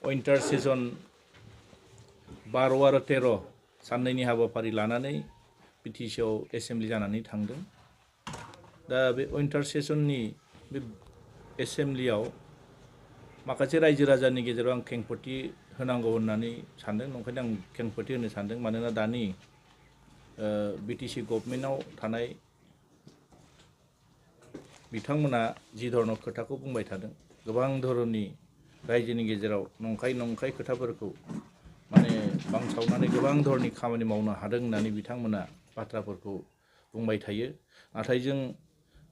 Winter session 12 आरो 13 साननैनि हाबाफारि लानानै बिटिसिआव एसेम्बलि जानानै थांदों। दा बे विन्टार सेसननि बे एसेम्बलियाव माखासे रायजो राजानि गेजेराव आं खेंफोरथि होनांगौ होननानै सानदों। नंखायनो आं खेंफोरथि होनो सानदों, मानोना दानि बिटिसि गभर्नमेन्टआव थानाय बिथांमोना जि धरनाव खोथाखौ बुंबाय थादों, गोबां धरननि रायजोनि गेजेराव नंखाय खोथाफोरखौ माने बांसावनानै गोबां धरननि खामानि मावनो हादों होननानै बिथांमोना बाथ्राफोरखौ बुंबाय थायो। नाथाय जों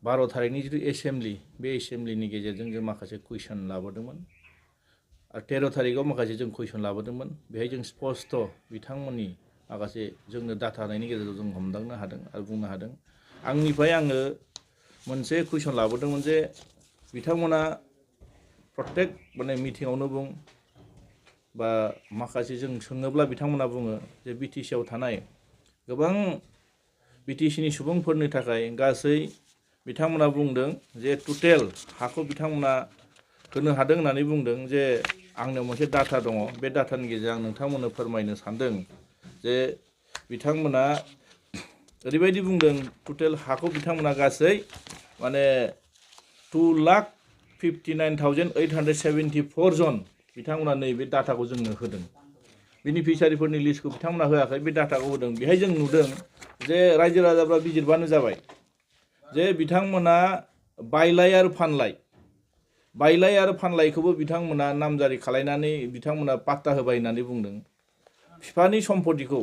12 थारिखनि जिथु एसेम्बलि, बे एसेम्बलिनि गेजेरजों जों माखासे कुइसन लाबोदोंमोन आरो 13 थारिखआव माखासे जों कुइसन लाबोदोंमोन। बेहाय जों स्पष्ट बिथांमोननि माखासे जोंनो डाटा होनायनि गेजेरजों जों हमदांनो हादों आरो बुंनो हादों। आंनिफ्राय आङो मोनसे कुइसन लाबोदोंमोन जे बिथांमोना प्रत्येक माने मिटिङावनो बुं बा माखासे जों सोङोब्ला बिथांमोना बुङो जे बिटिसिआव थानाय गोबां बिटिसिनि सुबुंफोरनि थाखाय गासै बिथांमोना बुंदों जे टटेल हाखौ बिथांमोना होनो हादों होननानै बुंदों। जे आंनाव मोनसे डाटा दङ, बे डाटानि गेजेरजों आं नोंथांमोननो फोरमायनो सानदों जे बिथांमोना ओरैबायदि बुंदों टटेल हाखौ बिथांमोना गासै माने 2,59,874 जन बिथांमोना नैबे डाटाखौ जोंनो होदों। बेनिफिसियारिफोरनि लिस्टखौ बिथांमोना होआखै, बे डाटाखौ होदों। बेहाय जों नुदों जे रायजो राजाफ्रा बिजिरबानो जाबाय जे बिथांमोना बायलाय आरो फानलायखौबो बिथांमोना नामजारि खालायनानै बिथांमोना पात्ता होबाय होननानै बुंदों। बिफानि सम्पतिखौ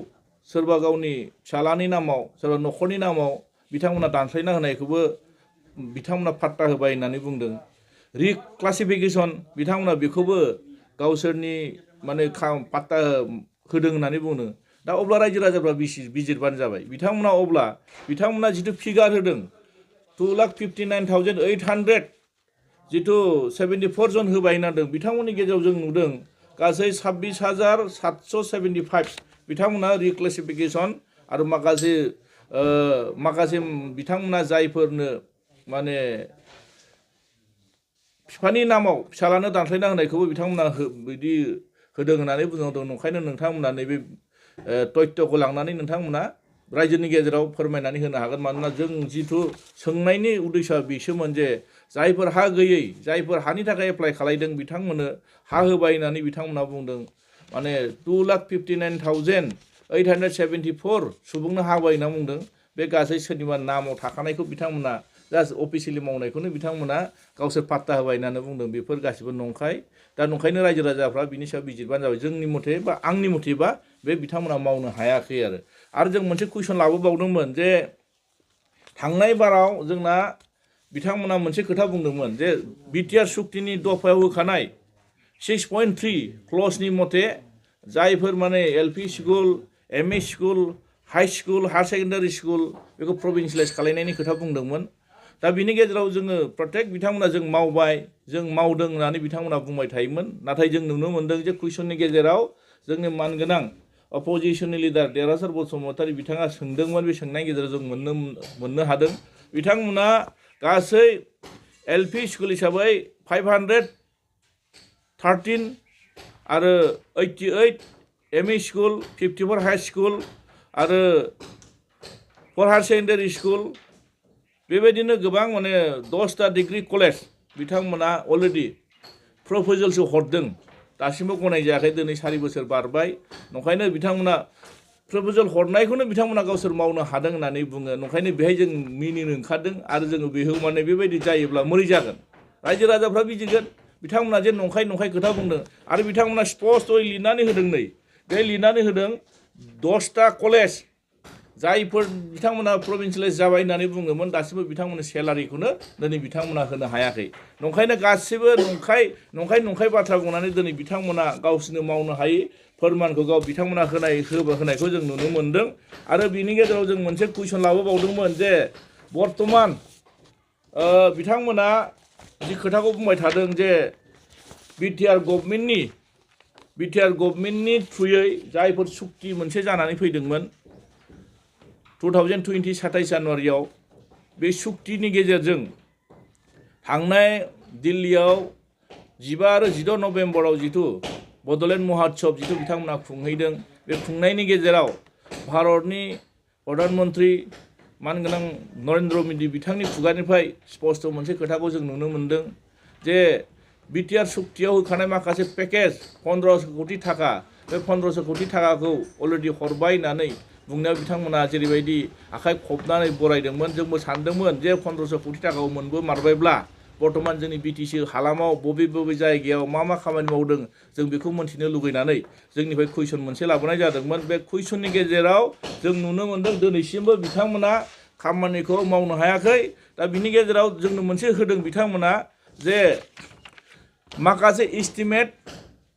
सोरबा गावनि फिसालानि नामाव, सोरबा न'खरनि नामाव बिथांमोना दानस्लायना होनायखौबो बिथांमोना पात्ता होबाय होननानै बुंदों। रिक्लासिफिकेसन बिथांमोना बेखौबो गावसोरनि माने पात्ता होदों होननानै बुंदों। दा अब्ला रायजो राजाफ्रा बिजिरबानो जाबाय। बिथांमोना जिथु फिगार होदों 2,59,800 जिथु 74 जन होबाय होनदों, बिथांमोननि गेजेराव जों नुदों गासै 26,775 बिथांमोना रिक्लासिफिकेसन आरो माखासे बिथांमोना जायफोरनो माने बिफानि नामाव फिसालानो दानस्लायना होनायखौबो बिथांमोना बिदि होदों होननानै बुंदों। नंखायनो नोंथांमोना नैबे तथ्यखौ लांनानै नोंथांमोना रायजोनि गेजेराव फोरमायनानै होनो हागोन। मानोना जों जिथु सोंनायनि उद्देश्यआ बेसोमोन जे जायफोर हा गैयै, जायफोर हानि थाखाय एप्लाइ खालायदों बिथांमोननो हा होबाय होननानै बिथांमोना बुंदों। माने 2,59,874 सुबुंनो हा होबाय होनना बुंदों। बे गासै सोरनिबा नामाव थाखानायखौ बिथांमोना जास्ट अफिसियेलि मावनायखौनो बिथांमोना गावसोर पात्ता होबाय होननानै बुंदों। बेफोर गासिबो नंखाय। दा नंखायनो रायजो राजाफ्रा बिनि सायाव बिजिरबानो जाबाय। जोंनि मथे बा आंनि मथेबा बे बिथांमोना मावनो हायाखै आरो जों मोनसे कुइसन लाबोबावदोंमोन जे थांनाय बाराव जोंना बिथांमोना मोनसे खोथा बुंदोंमोन जे बिटिआर सुक्तिनि दफायाव होखानाय 6.3 क्लजनि मथे जायफोर माने LP school, ME school, high school, higher secondary school बेखौ प्रभिन्सियेलाइज खालायनायनि खोथा बुंदोंमोन। दा बिनि गेजेराव जोङो प्रत्येक बिथांमोना जों मावबाय, जों मावदों होननानै बिथांमोना बुंबाय थायोमोन। नाथाय जों नुनो मोन्दों जे कुइसननि गेजेराव जोंनि मानगोनां अपोजिशननि लिडार देरहासार बसुमतारी बिथाङा सोंदोंमोन। बे सोंनायनि गेजेराव जों मोननो हादों बिथांमोना गासै एलपि स्कुल हिसाबै 513 आरो 88 एमइ स्कुल, 54 हाई स्कुल आरो 4 हायार सेकेन्डारि स्कुल, बेबायदिनो गोबां माने 10टा डिग्री कलेज बिथांमोना अलरेडि प्रप'जेलसो हरदों। दासिमबो गनाय जायाखै। दिनै 4 बोसोर बारबाय। नंखायनो बिथांमोना प्रप'जेल हरनायखौनो बिथांमोना गावसोर मावनो हादों होननानै बुङो। नंखायनो बेहाय जों मिनिनो ओंखारदों आरो जोङो बेखौ माने बेबायदि जायोब्ला मोरै जागोन। रायजो राजाफ्रा बिजिरगोन बिथांमोना जे नंखाय खोथा बुंदों आरो बिथांमोना स्पष्टयै लिरनानै होदों। नै बे लिरनानै होदों 10टा कलेज जायफोर बिथांमोना प्रभिन्सियेलाइज जाबाय होननानै बुङोमोन, दासिमबो बिथांमोननि सेलारिखौनो दिनै बिथांमोना होनो हायाखै। नंखायनो गासिबो नंखाय बाथ्रा बुंनानै दिनै बिथांमोना गावसोरनो मावनो हायै फोरमानखौ बिथांमोना होनायखौ जों नुनो मोन्दों। आरो बिनि गेजेराव जों मोनसे कुइसन लाबोबावदोंमोन जे बर्तमान बिथांमोना जि खोथाखौ बुंबाय थादों जे बिटिआर गभर्नमेन्टनि थ्रुयै जायफोर सुक्ति मोनसे जानानै फैदोंमोन 2020 27 जानुवारियाव, बे सुक्तिनि गेजेरजों थांनाय दिल्लीयाव 15 आरो 16 नभेम्बराव जिथु बड'लेण्ड महात्सब जिथु बिथांमोना खुंहैदों बे खुंनायनि गेजेराव भारतनि प्रधानमन्त्री मानगोनां नरेन्द्र मोदी बिथांनि खुगानिफ्राय स्पष्ट मोनसे खोथाखौ जों नुनो मोन्दों जे बिटिआर सुक्तियाव होखानाय माखासे पेकेज 1500 कोटी थाखा बे 1500 कोटी थाखाखौ अलरेडि हरबाय होननानै बुंनायाव बिथांमोना जेरैबायदि आखाइ खबनानै बरायदोंमोन जोंबो सानदोंमोन जे 1500 कोटी थाखाखौ मोनबोमारबायब्ला बर्तमान जोंनि बिटिसि हालामाव बबे बबे जायगायाव मा खामानि मावदों जों बेखौ मोन्थिनो लुगैनानै जोंनिफ्राय कुइसन मोनसे लाबोनाय जादोंमोन बे कुइसननि गेजेराव जों नुनो मोन्दों दिनैसिमबो बिथांमोना खामानिखौ मावनो हायाखै दा बिनि गेजेराव जोंनो मोनसे होदों बिथांमोना जे माखासे एस्टिमेट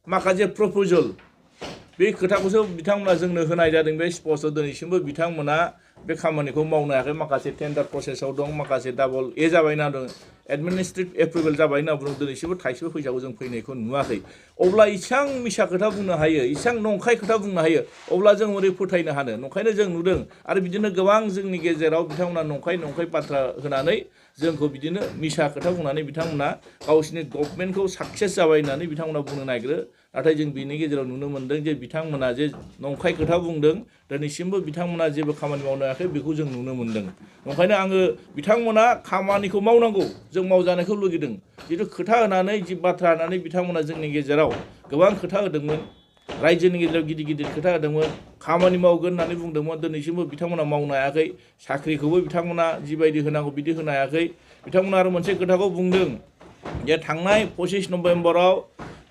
माखासे प्रप'जल बे खोथाखौसो बिथांमोना जोंनो होनाय जादों बे स्पष्ट दिनैसिमबो बिथांमोना बे खामानिखौ मावनो हायाखै माखासे टेन्डार प्रसेसआव दं माखासे डाबल जाबाय होनना दं एडमिनिस्ट्रेटिभ एप्रुभेल जाबाय होनना बुंदों दिनैसिमबो थाइसेबो फैसाखौ जों फैनायखौ नुवाखै अब्ला इसां मिसा खोथा बुंनो हायो इसां नंखाय खोथा बुंनो हायो अब्ला जों ओरै फोथायनो हानो नंखायनो जों नुदों आरो बिदिनो गोबां जोंनि गेजेराव बिथांमोना नंखाय बाथ्रा होनानै जोंखौ बिदिनो मिसा खोथा बुंनानै बिथांमोना गावसिनि गभर्नमेन्टखौ साक्सेस जाबाय होननानै बिथांमोना बुंनो नागिरो नाथाय जों बिनि गेजेराव नुनो मोन्दों जे बिथांमोना जे नंखाय खोथा बुंदों दिनैसिमबो बिथांमोना जेबो खामानि मावनो हायाखै बेखौ जों नुनो मोन्दों ओंखायनो आङो बिथांमोना खामानिखौ मावनांगौ जों मावजानायखौ लुगैदों जिथु खोथा होनानै जि बाथ्रा होनानै बिथांमोना जोंनि गेजेराव गोबां खोथा होदोंमोन रायजोनि गेजेराव गिदिर खोथा होदोंमोन खामानि मावगोन होननानै बुंदोंमोन दिनैसिमबो बिथांमोना मावनो हायाखै साख्रिखौबो बिथांमोना जिबायदि होनांगौ बिदि होनो हायाखै बिथांमोना आरो मोनसे खोथाखौ बुंदों जे थांनाय 25 नभेम्बराव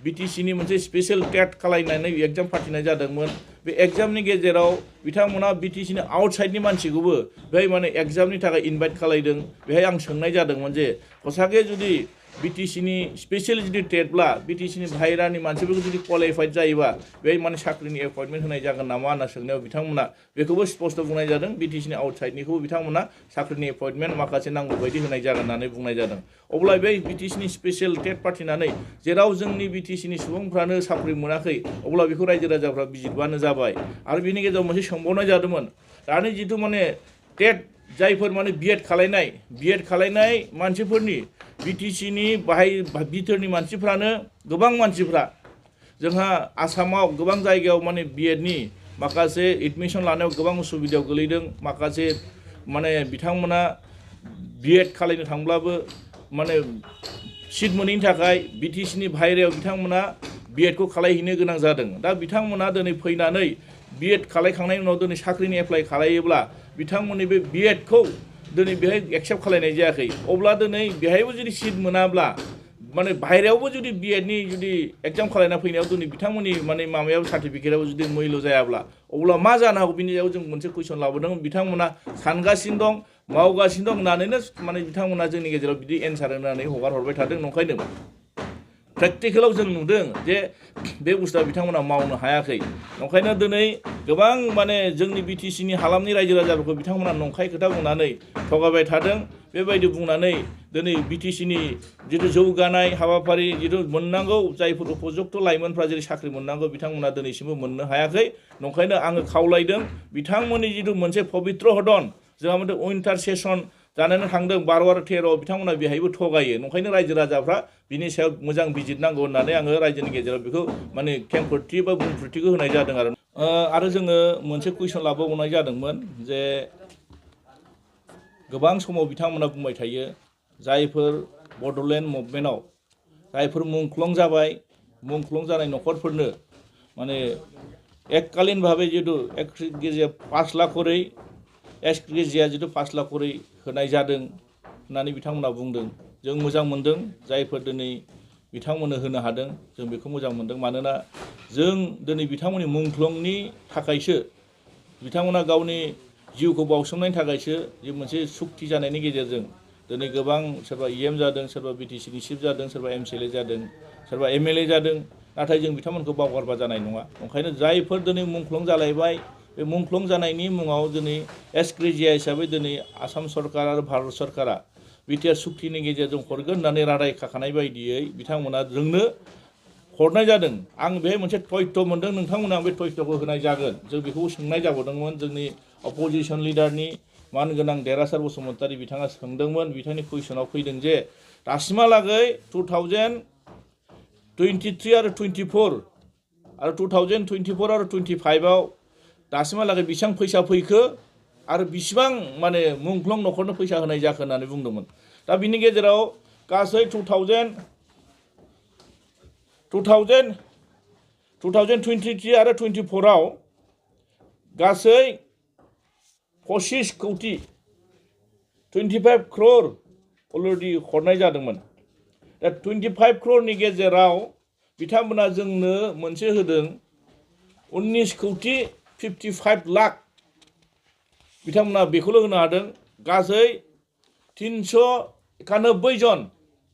बिटिसिनि मोनसे स्पेशल टेट खालायनानै एग्जाम फाथिनाय जादोंमोन बे एग्जामनि गेजेराव बिथांमोना बिटिसिनि आउटसाइडनि मानसिखौबो बेहाय माने एग्जामनि थाखाय इनभाइट खालायदों बेहाय आं सोंनाय जादोंमोन जे हसाके जुदि बिटिसिनि स्पेशल जुदि टेटब्ला बिटिसिनि बाहेरानि मानसिफोरखौ जुदि क्वालिफाइड जायोबा बेहाय माने साख्रिनि एपइन्टमेन्ट होनाय जागोन नामा होनना सोंनायाव बिथांमोना बेखौबो स्पष्ट बुंनाय जादों बिटिसिनि आउटसाइडनिखौबो बिथांमोना साख्रिनि एपइन्टमेन्ट माखासे नांगौ बायदि होनाय जागोन होननानै बुंनाय जादों अब्ला बे बिटिसिनि स्पेशल टेट फाथिनानै जेराव जोंनि बिटिसिनि सुबुंफ्रानो साख्रि मोनाखै अब्ला बेखौ रायजो राजाफ्रा बिजिरबानो जाबाय आरो बिनि गेजेराव मोनसे सोंबावनाय जादोंमोन दानि जिथु माने टेट जायफोर माने बिएड खालायनाय मानसिफोरनि बिटिसिनि बिथोरनि मानसिफ्रानो गोबां मानसिफ्रा जोंहा आसामाव गोबां जायगायाव माने बिएडनि माखासे एडमिसन लानायाव गोबां उसुबिदायाव गोलैदों माखासे माने बिथांमोना बिएड खालायनो थांब्लाबो माने सिट मोनैनि थाखाय बिटिसिनि बाहेरायाव बिथांमोना बिएडखौ खालायहैनो गोनां जादों दा बिथांमोना दिनै फैनानै बिएड खालायखांनायनि उनाव दिनै साख्रिनि एप्लाइ खालायोब्ला बिथांमोननि बे बिएडखौ दिनै बेहाय एक्सेप्ट खालायनाय जायाखै अब्ला दिनै बेहायबो जुदि सिट मोनाब्ला माने बाहेरायावबो जुदि बिएडनि जुदि एग्जाम खालायना फैनायाव दिनै बिथांमोननि माने माबायाव सार्टिफिकेटआव जुदि मैल' जायाब्ला अब्ला मा जानो हागौ बिनि सायाव जों मोनसे कुइसन लाबोदों बिथांमोना सानगासिनो दं मावगासिनो दं होननानैनो माने बिथांमोना जोंनि गेजेराव बिदि एन्सार होनानै हरबाय थादों नंखायनो प्रेक्टिकेलाव जों नुदों जे बे बुस्थुआ बिथांमोना मावनो हायाखै ओंखायनो दिनै गोबां माने जोंनि बिटिसिनि हालामनि रायजो राजाफोरखौ बिथांमोना नंखाय खोथा बुंनानै थगायबाय थादों बेबायदि बुंनानै दिनै बिटिसिनि जिथु जौगानाय हाबाफारि जिथु मोननांगौ जायफोर उपजुक्त लाइमोनफ्रा जेरै साख्रि मोननांगौ बिथांमोना दिनैसिमबो मोननो हायाखै नंखायनो आङो खावलायदों बिथांमोननि जिथु मोनसे पबित्र हदन जोंहा मोनसे उइन्टार सेसन जानानै थांदों 12 आरो 13 बिथांमोना बेहायबो थगायो नंखायनो रायजो राजाफ्रा बिनि सायाव मोजां बिजिरनांगौ होननानै आङो रायजोनि गेजेराव बेखौ माने खेंफोरथि बा बुंफोरथिखौ होनाय जादों आरो जोङो मोनसे कुइसन लाबावनाय जादोंमोन जे गोबां समाव बिथांमोना बुंबाय थायो जायफोर बड'लेण्ड मुभमेन्टआव जायफोर मुंख्लं जानाय न'खरफोरनो माने एककालीन भावे जितु एक गेजेर 5 लाख करै एसग्रेजिया जितु 5 लाख करै होनाय जादों होननानै बिथांमोना बुंदों जों मोजां मोनदों जायफोर दिनै बिथांमोननो होनो हादों जों बेखौ मोजां मोनदों मानोना जों दिनै बिथांमोननि मुंख्लंनि थाखायसो बिथांमोना गावनि जिउखौ बावसोमनायनि थाखायसो जे मोनसे सुक्ति जानायनि गेजेरजों दिनै गोबां सोरबा इएम जादों सोरबा बिटिसिनि चिफ जादों सोरबा एमसिएलए जादों सोरबा एमएलए जादों नाथाय जों बिथांमोनखौ बावगारबा जानाय नङा ओंखायनो जायफोर दिनै मुंख्लं जालायबाय बे मुंख्लं जानायनि मुङाव दिनै एसग्रेजिया हिसाबै दिनै आसाम सरकार आरो भारत सरकारा बिटिआर सुक्तिनि गेजेरजों हरगोन होननानै रादाय खाखानाय बायदियै बिथांमोना जोंनो हरनाय जादों आं बेहाय मोनसे तथ्य मोनदों नोंथांमोना बे तथ्यखौ होनाय जागोन जों बेखौ सोंनाय जाबावदोंमोन जोंनि अपोजिसन लिडारनि मानगोनां देरासार बसुमतारी बिथाङा सोंदोंमोन बिथांनि कुइसनाव फैदों जे दासिमहालागै 2023 आरो 24 आरो 2024 आरो 25आव दासिमहालागै बेसेबां फैसा फैखो आरो बेसेबां माने मुंख्लं न'खरनो फैसा होनाय जाखो होननानै बुंदोंमोन। दा बिनि गेजेराव गासै 2023 आरो 24आव गासै 25 कौटि 25 crore अलरेडि हरनाय जादोंमोन। दा 25 crore गेजेराव बिथांमोना जोंनो मोनसे होदों 19 कौटि 55 लाख बिथांमोना बेखौल' होनो हादों। गासै 391 जन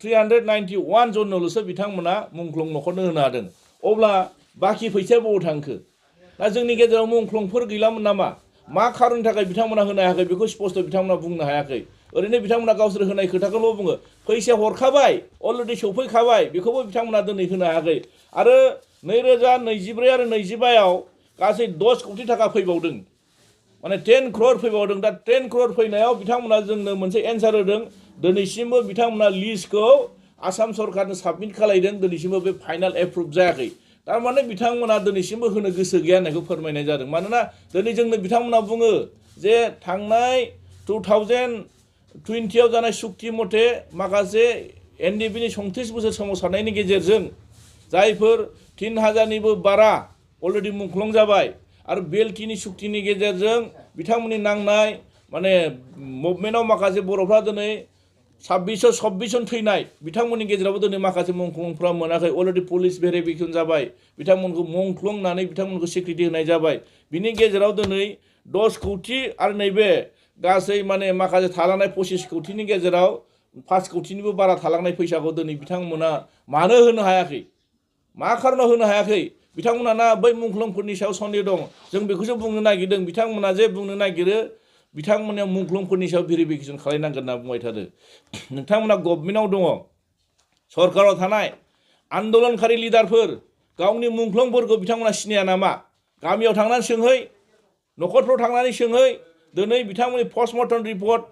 391 जननोल'सो बिथांमोना मुंख्लं न'खरनो होनो हादों। अब्ला बाखि फैसाया बबाव थांखो? दा जोंनि गेजेराव मुंख्लंफोर गैलामोन नामा? मा खारननि थाखाय बिथांमोना होनो हायाखै बेखौ स्पष्ट बिथांमोना बुंनो हायाखै। ओरैनो बिथांमोना गावसोर होनाय खोथाखौल' बुङो। फैसा हरखाबाय, अलरेडि सौफैखाबाय, बेखौबो बिथांमोना दिनै होनो हायाखै। आरो 2024 आरो 25आव गासै 10 कौटि थाखा फैबावदों, माने 10 crore फैबावदों। दा 10 crore फैनायाव बिथांमोना जोंनो मोनसे एन्सार होदों। दिनैसिमबो बिथांमोना लिस्टखौ आसाम सरकारनो साबमिट खालायदों, दिनैसिमबो बे फाइनाल एप्रुभ जायाखै। थारमाने बिथांमोना दिनैसिमबो होनो गोसो गैया होननायखौ फोरमायनाय जादों। मानोना दिनै जोंनो बिथांमोना बुङो जे थांनाय 2020आव जानाय सुक्ति मथे माखासे एनडिएफबिनि 37 बोसोर सोमावसारनायनि गेजेरजों जायफोर 3000निबो बारा अलरेडि मुंख्लं जाबाय आरो बेलटिनि सुक्तिनि गेजेरजों बिथांमोननि नांनाय माने मुभमेन्टआव माखासे बर'फ्रा दिनै 26 जन थैनाय, बिथांमोननि गेजेरावबो दिनै माखासे मुंख्लंफ्रा मोनाखै। अलरेडि पुलिस भेरिफिकेसन जाबाय, बिथांमोनखौ मुंख्लं होननानै बिथांमोनखौ सिक्रिटि होनाय जाबाय। बिनि गेजेराव दिनै 10 कौटि आरो नैबे गासै माने माखासे थालांनाय 25 कौटिनि गेजेराव 5 कौटिनिबो बारा थालांनाय फैसाखौ दिनै बिथांमोना मानो होनो हायाखै? मा खारनाव होनो हायाखै? बिथांमोना ना बै मुंख्लंफोरनि सायाव सन्देह दं? जों बेखौसो बुंनो नागिरदों। बिथांमोना जे बुंनो नागिरो बिथांमोना मुंख्लंफोरनि सायाव भेरिफिकेसन खालायनांगोन होनना बुंबाय थादों। नोंथांमोना गभर्नमेन्टआव दङ, सरकाराव थानाय आन्दलनकारि लिडारफोर गावनि मुंख्लंफोरखौ बिथांमोना सिनाया नामा? गामियाव थांनानै सोंहै, न'खरफ्राव थांनानै सोंहै। दिनै बिथांमोननि पस्टमर्टम रिपर्ट,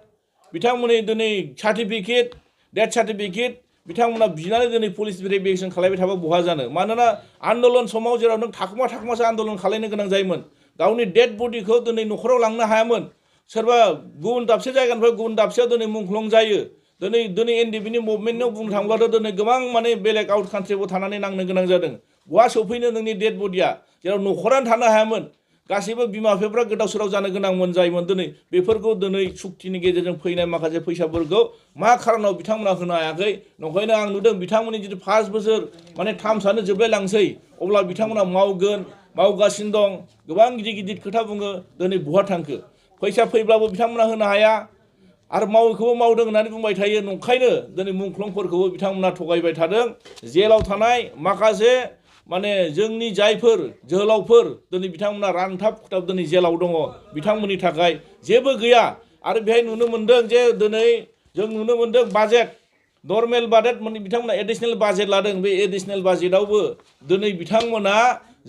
बिथांमोननि दिनै सार्टिफिकेट, डेथ सार्टिफिकेट बिथांमोना बिनानै दिनै पुलिस भेरिफिकेसन खालायबाय थाबा बहा जानो? मानोना आन्दलन समाव जेराव नों थाखुमासो आन्दलन खालायनो गोनां जायोमोन। गावनि डेड बडिखौ दिनै न'खराव लांनो हायामोन। सोरबा गुबुन दाबसे जायगानिफ्राय गुबुन दाबसेयाव दिनै मुंख्लं जायो। दिनै एनडिएफबिनि मुभमेन्टआव बुंनो थाङोब्लाथ' दिनै गोबां माने बेलेग आउट कान्ट्रियावबो थानानै नांनो गोनां जादों। बहा सौफैनो नोंनि डेड बडिया? जेराव न'खरानो थानो हायामोन, गासैबो बिमा बिफाफ्रा गोदाव सोराव जानो गोनांमोन जायोमोन। दिनै बेफोरखौ दिनै सुक्तिनि गेजेरजों फैनाय माखासे फैसाफोरखौ मा खारनाव बिथांमोना होनो हायाखै? नंखायनो आं नुदों बिथांमोननि जितु 5 बोसोर माने टार्मसानो जोबलाय लांसै, अब्ला बिथांमोना मावगोन, मावगासिनो दं, गोबां गिदिर गिदिर खोथा बुङो। दिनै बहा थांखो? फैसा फैब्लाबो बिथांमोना होनो हाया आरो मावैखौबो मावदों होननानै बुंबाय थायो। नंखायनो दिनै मुंख्लंफोरखौबो बिथांमोना थगायबाय थादों। जेलाव थानाय माखासे माने जोंनि जायफोर जोहोलावफोर दिनै बिथांमोना रानथाब खुथाब दिनै जेलाव दङ, बिथांमोननि थाखाय जेबो गैया। आरो बेहाय नुनो मोन्दों जे दिनै जों नुनो मोन्दों बाजेट, नर्मेल बाजेट बिथांमोना एडिशनेल बाजेट लादों। बे एडिशनेल बाजेटआवबो दिनै बिथांमोना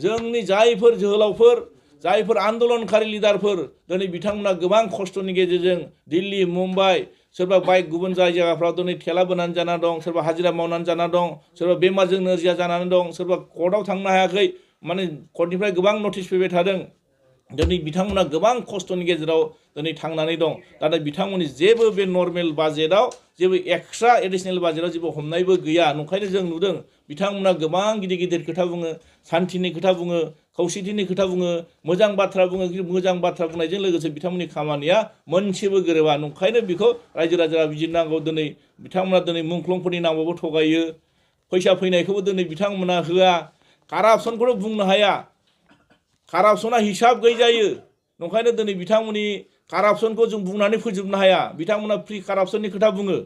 जोंनि जायफोर जोहोलावफोर, जायफोर आन्दलनकारि लिडारफोर दिनै बिथांमोना गोबां खस्थ'नि गेजेरजों दिल्ली, मुम्बाइ, सोरबा बाइक गुबुन जायगाफ्राव दिनै थेला बोनानै जाना दं, सोरबा हाजिरा मावनानै जाना दं, सोरबा बेमारजों नोरजिया जानानै दं, सोरबा कर्टआव थांनो हायाखै, माने कर्टनिफ्राय गोबां नटिस फैबाय थादों। दिनै बिथांमोना गोबां खस्थ'नि गेजेराव दिनै थांनानै दं। नाथाय बिथांमोननि जेबो बे नर्मेल बाजेटआव जेबो एक्सट्रा एडिशनेल बाजेटआव जेबो हमनायबो गैया। नंखायनो जों नुदों बिथांमोना गोबां गिदिर गिदिर खोथा बुङो, सान्थिनि खोथा बुङो, खौसेथिनि खोथा बुङो, मोजां बाथ्रा बुङो। मोजां बाथ्रा बुंनायजों लोगोसे बिथांमोननि खामानिया मोनसेबो गोरोबा। नंखायनो बेखौ रायजो राजाया बिजिरनांगौ। दिनै बिथांमोना दिनै मुंख्लंफोरनि नामावबो थगायो, फैसा फैनायखौबो दिनै बिथांमोना होआ, कारापसनखौनो बुंनो हाया। कारापसना हिसाब गैयै जायो। नंखायनो दिनै बिथांमोननि कारापसनखौ जों बुंनानै फोजोबनो हाया। बिथांमोना फ्रि कारापसननि खोथा बुङो,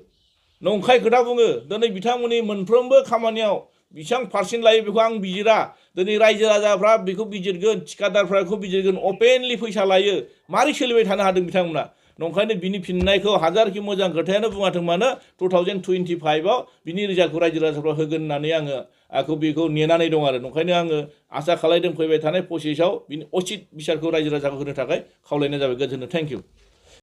नंखाय खोथा बुङो। दिनै बिथांमोननि मोनफ्रोमबो खामानियाव बेसेबां पार्सेन्ट लायो बेखौ आं बिजिरा। दिनै रायजो राजाफ्रा बेखौ बिजिरगोन, थिकादारफ्रा बेखौ बिजिरगोन। अपेनलि फैसा लायो, मारै सोलिबाय थानो हादों बिथांमोना? नंखायनो बिनि फिननायखौ हाजारखि मोजां खोथायानो बुङाथों मानो 2025आव बिनि रिजाल्टखौ रायजो राजाफ्रा होगोन होननानै आङो बेखौ नेनानै दं आरो। नंखायनो आङो आसा खालायदों फैबाय थानाय 25आव बिनि उचित बिसारखौ रायजो राजाखौ होनो थाखाय खावलायनाय जाबाय। गोजोन्थों। Thank you.